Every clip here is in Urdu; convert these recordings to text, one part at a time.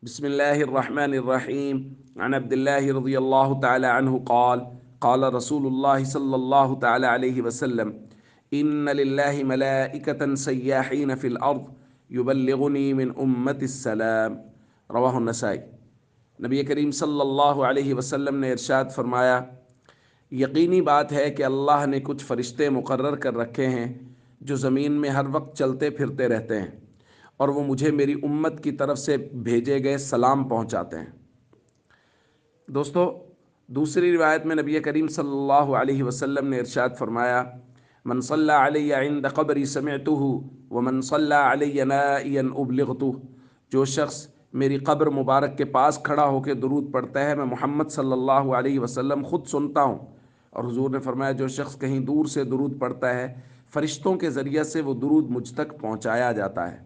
بسم الله الرحمن الرحيم. عن عبد الله رضي الله تعالى عنه قال رسول الله صلى الله تعالى عليه وسلم: إن لله ملائكة سياحين في الأرض يبلغني من أمة السلام. رواہ النسائی۔ نبی کریم صلی اللہ علیہ وسلم نے ارشاد فرمایا، یقینی بات ہے کہ اللہ نے کچھ فرشتے مقرر کر رکھے ہیں جو زمین میں ہر وقت چلتے پھرتے رہتے ہیں، اور وہ مجھے میری امت کی طرف سے بھیجے گئے سلام پہنچاتے ہیں۔ دوستو، دوسری روایت میں نبی کریم صلی اللہ علیہ وسلم نے ارشاد فرمایا، من صلی علی عند قبری سمعتہ ومن صلی علی نائیا ابلغتہ۔ جو شخص میری قبر مبارک کے پاس کھڑا ہو کے درود پڑھتا ہے، میں محمد صلی اللہ علیہ وسلم خود سنتا ہوں۔ اور حضور نے فرمایا، جو شخص کہیں دور سے درود پڑھتا ہے، فرشتوں کے ذریعہ سے وہ درود مجھ تک پہنچایا جاتا ہے،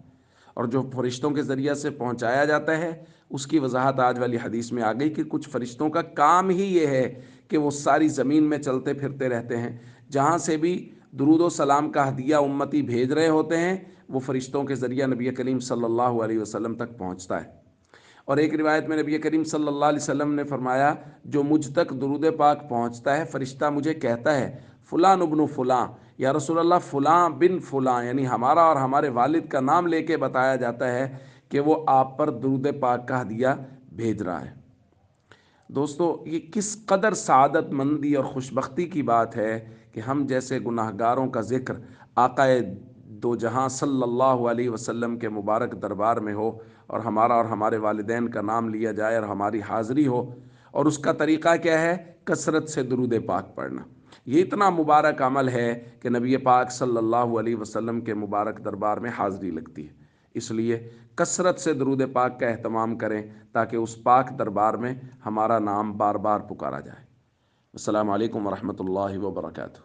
اور جو فرشتوں کے ذریعہ سے پہنچایا جاتا ہے اس کی وضاحت آج والی حدیث میں آ گئی کہ کچھ فرشتوں کا کام ہی یہ ہے کہ وہ ساری زمین میں چلتے پھرتے رہتے ہیں، جہاں سے بھی درود و سلام کا ہدیہ امتی بھیج رہے ہوتے ہیں وہ فرشتوں کے ذریعہ نبی کریم صلی اللہ علیہ وسلم تک پہنچتا ہے۔ اور ایک روایت میں نبی کریم صلی اللہ علیہ وسلم نے فرمایا، جو مجھ تک درود پاک پہنچتا ہے، فرشتہ مجھے کہتا ہے، فلان ابن فلاں، یا رسول اللہ فلاں بن فلاں، یعنی ہمارا اور ہمارے والد کا نام لے کے بتایا جاتا ہے کہ وہ آپ پر درود پاک کا ہدیہ بھیج رہا ہے۔ دوستو، یہ کس قدر سعادت مندی اور خوشبختی کی بات ہے کہ ہم جیسے گناہ گاروں کا ذکر آقا دو جہاں صلی اللہ علیہ وسلم کے مبارک دربار میں ہو، اور ہمارا اور ہمارے والدین کا نام لیا جائے اور ہماری حاضری ہو، اور اس کا طریقہ کیا ہے؟ کثرت سے درود پاک پڑھنا۔ یہ اتنا مبارک عمل ہے کہ نبی پاک صلی اللہ علیہ وسلم کے مبارک دربار میں حاضری لگتی ہے۔ اس لیے کثرت سے درود پاک کا اہتمام کریں تاکہ اس پاک دربار میں ہمارا نام بار بار پکارا جائے۔ السلام علیکم ورحمۃ اللہ وبرکاتہ۔